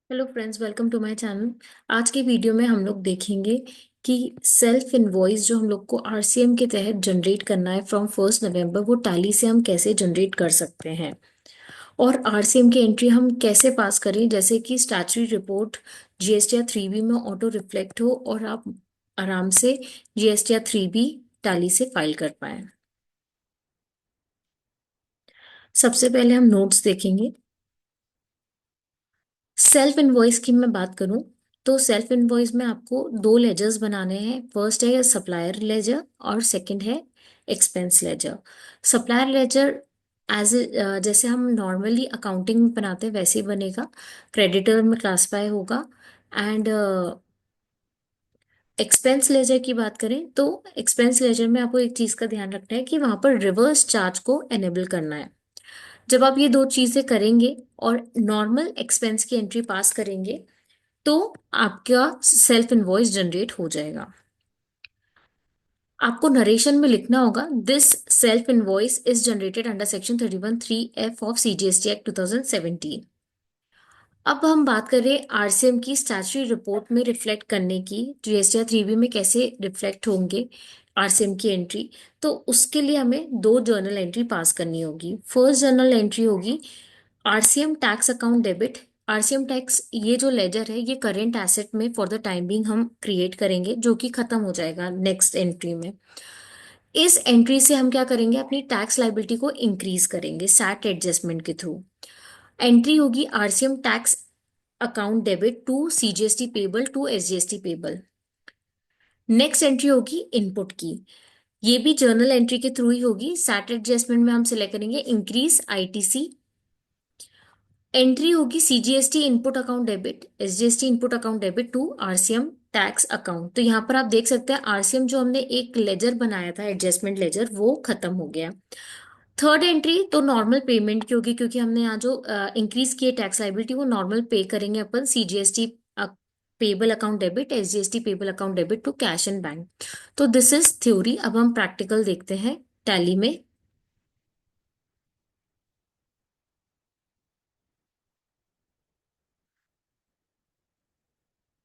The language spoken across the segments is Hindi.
Hello friends, welcome to my channel. आज के वीडियो में हम लोग देखेंगे कि सेल्फ इनवॉइस जो हम लोग को आरसीएम के तहत जनरेट करना है फ्रॉम 1 नवंबर, वो टैली से हम कैसे जनरेट कर सकते हैं और आरसीएम की एंट्री हम कैसे पास करें, जैसे कि स्टैट्यूटरी रिपोर्ट जीएसटीआर 3B में ऑटो रिफ्लेक्ट हो और आप आराम से जीएसटीआर 3B टैली से फाइल कर पाएं। सबसे पहले हम नोट्स देखेंगे। सेल्फ इनवॉइस की मैं बात करूं तो सेल्फ इनवॉइस में आपको दो लेजर्स बनाने हैं। फर्स्ट है सप्लायर लेजर और सेकंड है expense ledger. Supplier ledger as जैसे हम नॉर्मली अकाउंटिंग में बनाते हैं वैसे ही बनेगा। क्रेडिटर में क्लासिफाई होगा। एंड एक्सपेंस लेजर की बात करें तो एक्सपेंस लेजर में आपको एक चीज का ध्यान रखना है कि वहां पर रिवर्स चार्ज को एनेबल करना है। जब आप ये दो चीजें करेंगे और नॉर्मल एक्सपेंस की एंट्री पास करेंगे तो आपका सेल्फ इनवॉइस जनरेट हो जाएगा। आपको नरेशन में लिखना होगा, this self invoice is generated under section 31(3)(f) of CGST act 2017। अब हम बात करें आरसीएम की स्टैट्यूटरी रिपोर्ट में रिफ्लेक्ट करने की, जीएसटीआर 3B में कैसे रिफ्लेक्ट होंगे आरसीएम की एंट्री। तो उसके लिए हमें दो जर्नल एंट्री पास करनी होगी। फर्स्ट जर्नल एंट्री होगी RCM tax account debit. RCM tax ये जो लेजर है ये करेंट एसेट में फॉर द टाइम बिंग हम क्रिएट करेंगे, जो कि खत्म हो जाएगा नेक्स्ट एंट्री में। इस एंट्री से हम क्या करेंगे, अपनी टैक्स लाइबिलिटी को इंक्रीज करेंगे सैट एडजस्टमेंट के थ्रू। एंट्री होगी RCM tax account debit to CGST payable to SGST payable. Next entry होगी इनपुट की। ये भी जर्नल एंट्री के थ्रू ही होगी। सैट एडजस्टमेंट में हम सिलेक्ट करेंगे इंक्रीज आईटीसी। एंट्री होगी CGST input account debit SGST input account debit to RCM tax account. तो यहाँ पर आप देख सकते हैं आरसीएम जो हमने एक लेजर बनाया था एडजस्टमेंट लेजर, वो खत्म हो गया। थर्ड एंट्री तो नॉर्मल पेमेंट की होगी, क्योंकि हमने यहाँ जो इंक्रीज किए टैक्स लाइबिलिटी वो नॉर्मल पे करेंगे अपन CGST payable account debit SGST payable account debit to cash and bank. तो दिस इज थ्योरी। अब हम प्रैक्टिकल देखते हैं टैली में।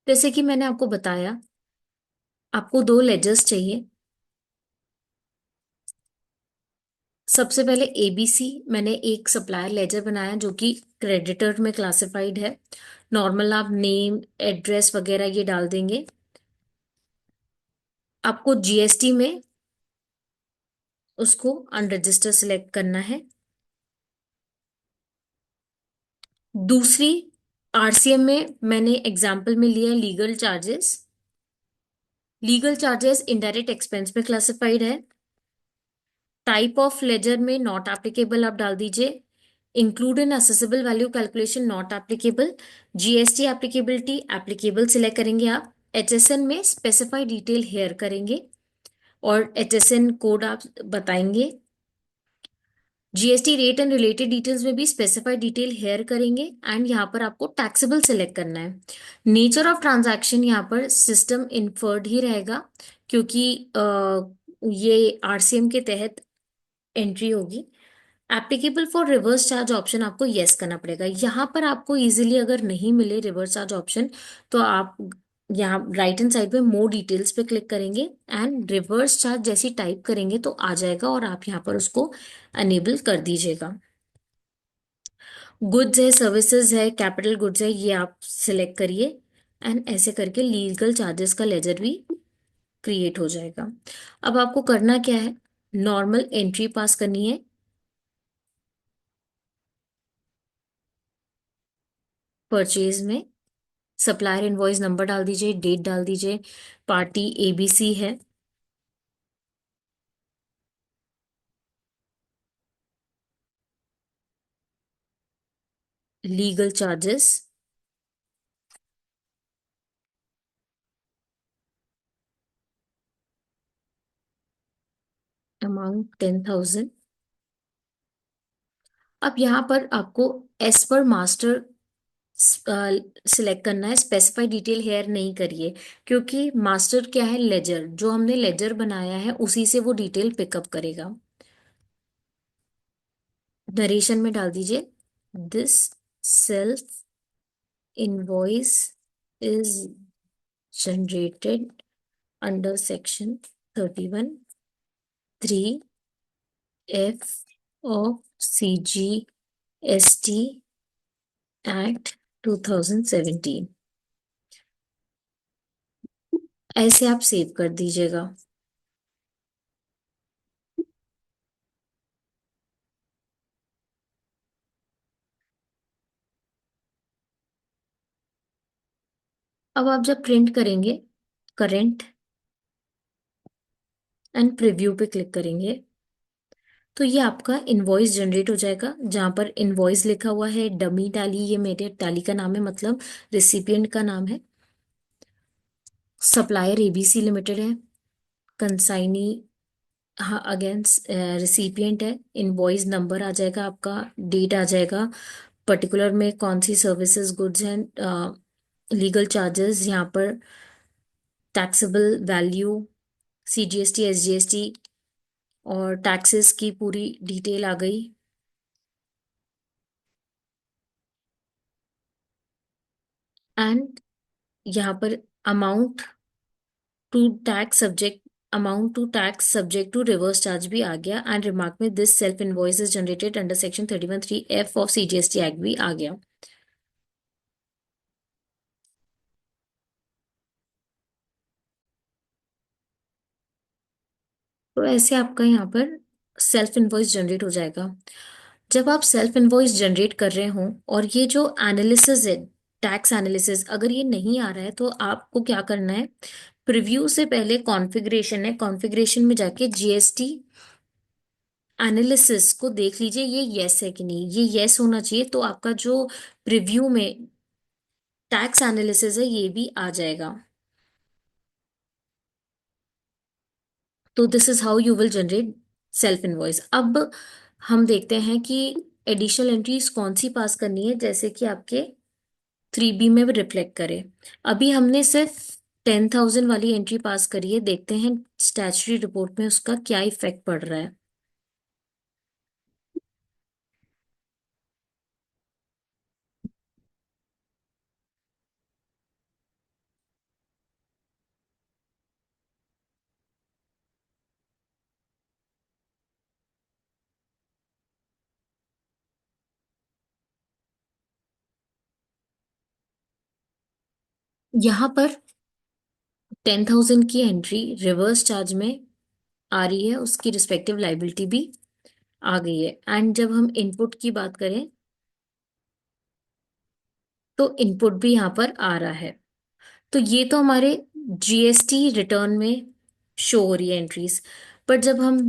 जैसे कि मैंने आपको बताया, आपको दो लेजर्स चाहिए। सबसे पहले एबीसी, मैंने एक सप्लायर लेजर बनाया जो कि क्रेडिटर में क्लासिफाइड है। नॉर्मल आप नेम एड्रेस वगैरह ये डाल देंगे। आपको जीएसटी में उसको अनरजिस्टर सिलेक्ट करना है। दूसरी आरसीएम में मैंने एग्जाम्पल में लिया legal charges. Legal charges indirect expense में क्लासिफाइड है। टाइप ऑफ लेजर में नॉट एप्लीकेबल आप डाल दीजिए। Include in accessible value calculation not applicable. GST applicability applicable select करेंगे आप। एचएसएन में स्पेसिफाई डिटेल हेयर करेंगे और एचएसएन कोड आप बताएंगे। GST rate and related details में भी स्पेसिफाइड डिटेल हेयर करेंगे एंड यहाँ पर आपको टैक्सेबल सिलेक्ट करना है। नेचर ऑफ ट्रांजैक्शन यहाँ पर सिस्टम इन्फर्ड ही रहेगा, क्योंकि ये आरसीएम के तहत एंट्री होगी। Applicable for reverse charge option आपको यस करना पड़ेगा। यहाँ पर आपको इजीली अगर नहीं मिले रिवर्स चार्ज ऑप्शन तो आप यहाँ राइट हैंड साइड में मोर डिटेल्स पे क्लिक करेंगे एंड रिवर्स चार्ज जैसी टाइप करेंगे तो आ जाएगा और आप यहाँ पर उसको अनेबल कर दीजिएगा। गुड्स है, सर्विसेज है, कैपिटल गुड्स है, ये आप सिलेक्ट करिए एंड ऐसे करके लीगल चार्जेस का लेजर भी क्रिएट हो जाएगा। अब आपको करना क्या है, नॉर्मल एंट्री पास करनी है। परचेज में सप्लायर इनवॉइस नंबर डाल दीजिए, डेट डाल दीजिए, पार्टी एबीसी है। Legal charges amount 10,000। अब यहाँ पर आपको एस पर मास्टर सिलेक्ट करना है। स्पेसिफाई डिटेल हेयर नहीं करिए, क्योंकि मास्टर क्या है, लेजर जो हमने लेजर बनाया है उसी से वो डिटेल पिकअप करेगा। नरेशन में डाल दीजिए, this self invoice is generated under section 31 3 F of CGST Act 2017। ऐसे आप सेव कर दीजिएगा। अब आप जब प्रिंट करेंगे, करेंट एंड प्रीव्यू पे क्लिक करेंगे, तो ये आपका इनवॉइस जनरेट हो जाएगा, जहां पर इनवॉइस लिखा हुआ है डमी टैली, ये मेरे टैली का नाम है, मतलब रिसिपिएंट का नाम है। सप्लायर एबीसी लिमिटेड है। कंसाइनी, हाँ अगेंस्ट रिसिपिएंट है। इनवॉइस नंबर आ जाएगा आपका, डेट आ जाएगा, पर्टिकुलर में कौन सी services, goods and legal charges, यहाँ पर टैक्सेबल वैल्यू, सीजीएसटी, एसजीएसटी और टैक्सेस की पूरी डिटेल आ गई। एंड यहाँ पर amount to tax subject, amount to tax subject to reverse charge भी आ गया। एंड रिमार्क में this self invoice is generated under section 31(3)(f) of CGST act भी आ गया। तो ऐसे आपका यहाँ पर सेल्फ इनवॉइस जनरेट हो जाएगा। जब आप सेल्फ इनवॉइस जनरेट कर रहे हो और ये जो एनालिसिस है, टैक्स एनालिसिस, अगर ये नहीं आ रहा है तो आपको क्या करना है, प्रीव्यू से पहले कॉन्फ़िगरेशन है, कॉन्फ़िगरेशन में जाके जीएसटी एनालिसिस को देख लीजिए ये यस है कि नहीं। ये यस होना चाहिए, तो आपका जो प्रीव्यू में टैक्स एनालिसिस है ये भी आ जाएगा। तो this is how you will generate self invoice. अब हम देखते हैं कि एडिशनल एंट्रीज कौन सी पास करनी है, जैसे कि आपके 3B में भी रिफ्लेक्ट करे। अभी हमने सिर्फ 10,000 वाली एंट्री पास करी है, देखते हैं स्टैट्यूटरी रिपोर्ट में उसका क्या इफेक्ट पड़ रहा है। यहाँ पर 10,000 की एंट्री रिवर्स चार्ज में आ रही है, उसकी रिस्पेक्टिव लाइबिलिटी भी आ गई है। एंड जब हम इनपुट की बात करें तो इनपुट भी यहाँ पर आ रहा है। तो ये तो हमारे जीएसटी रिटर्न में शो हो रही है एंट्रीज। पर जब हम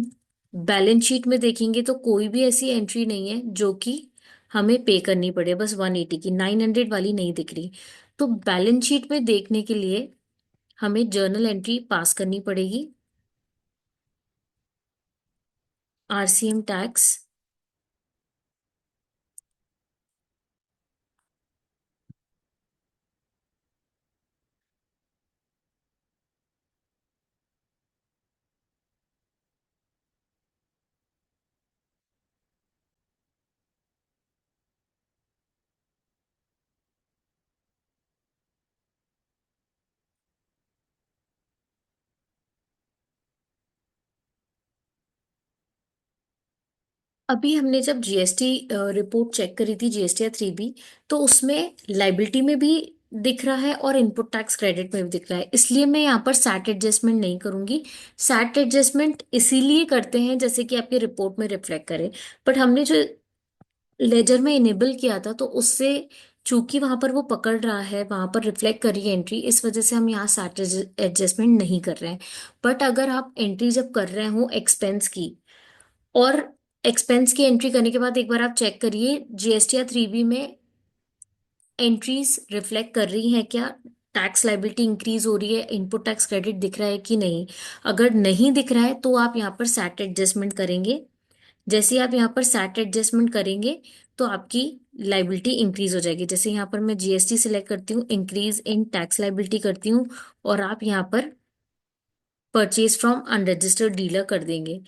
बैलेंस शीट में देखेंगे तो कोई भी ऐसी एंट्री नहीं है जो कि हमें पे करनी पड़े, बस 180 की, 900 वाली नहीं दिख रही। तो बैलेंस शीट में देखने के लिए हमें जर्नल एंट्री पास करनी पड़ेगी, आरसीएम टैक्स। अभी हमने जब जीएसटी रिपोर्ट चेक करी थी, जीएसटी या 3B, तो उसमें लाइबिलिटी में भी दिख रहा है और इनपुट टैक्स क्रेडिट में भी दिख रहा है, इसलिए मैं यहाँ पर सैट एडजस्टमेंट नहीं करूंगी। सैट एडजस्टमेंट इसीलिए करते हैं जैसे कि आपकी रिपोर्ट में रिफ्लेक्ट करे, बट हमने जो लेजर में इनेबल किया था तो उससे चूंकि वहां पर वो पकड़ रहा है, वहां पर रिफ्लेक्ट कर रही है एंट्री, इस वजह से हम यहाँ सैट एडजस्टमेंट नहीं कर रहे हैं। बट अगर आप एंट्री जब कर रहे हो एक्सपेंस की, और एक्सपेंस की एंट्री करने के बाद एक बार आप चेक करिए जीएसटी या 3B में एंट्रीज रिफ्लेक्ट कर रही हैं क्या, टैक्स लाइबिलिटी इंक्रीज हो रही है, इनपुट टैक्स क्रेडिट दिख रहा है कि नहीं। अगर नहीं दिख रहा है तो आप यहाँ पर सैट एडजस्टमेंट करेंगे। जैसे ही आप यहाँ पर सैट एडजस्टमेंट करेंगे तो आपकी लाइबिलिटी इंक्रीज हो जाएगी। जैसे यहाँ पर मैं जीएसटी सिलेक्ट करती हूँ, इंक्रीज इन टैक्स लाइबिलिटी करती हूँ, और आप यहाँ पर परचेज फ्रॉम अनरजिस्टर्ड डीलर कर देंगे।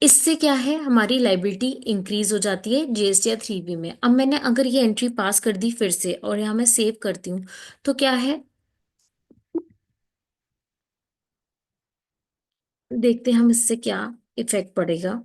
इससे क्या है, हमारी लाइबिलिटी इंक्रीज हो जाती है जीएसटी या 3B में। अब मैंने अगर ये एंट्री पास कर दी फिर से और यहाँ मैं सेव करती हूँ, तो क्या है, देखते हैं हम इससे क्या इफेक्ट पड़ेगा।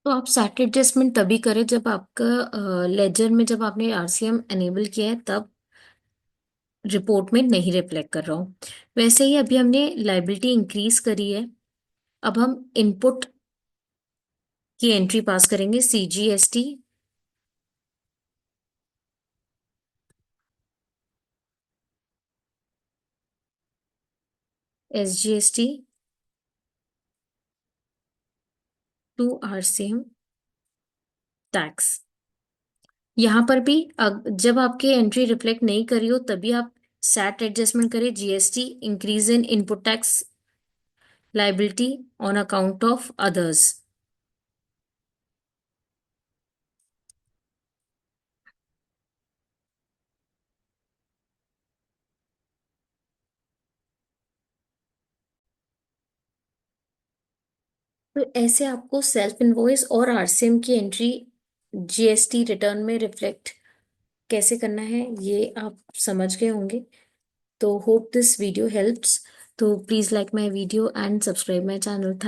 तो आप सेट एडजस्टमेंट तभी करें जब आपका लेजर में, जब आपने आरसीएम एनेबल किया है तब रिपोर्ट में नहीं रिफ्लेक्ट कर रहा हूँ। वैसे ही अभी हमने लाइबिलिटी इंक्रीज करी है। अब हम इनपुट की एंट्री पास करेंगे, CGST, SGST to RCM tax. यहाँ पर भी जब आपके एंट्री रिफ्लेक्ट नहीं करी हो तभी आप सैट एडजस्टमेंट करें, GST increase in input tax liability on account of others. तो ऐसे आपको सेल्फ इनवॉइस और आरसीएम की एंट्री जीएसटी रिटर्न में रिफ्लेक्ट कैसे करना है ये आप समझ गए होंगे। तो होप दिस वीडियो हेल्प्स। तो please like my video and subscribe my channel.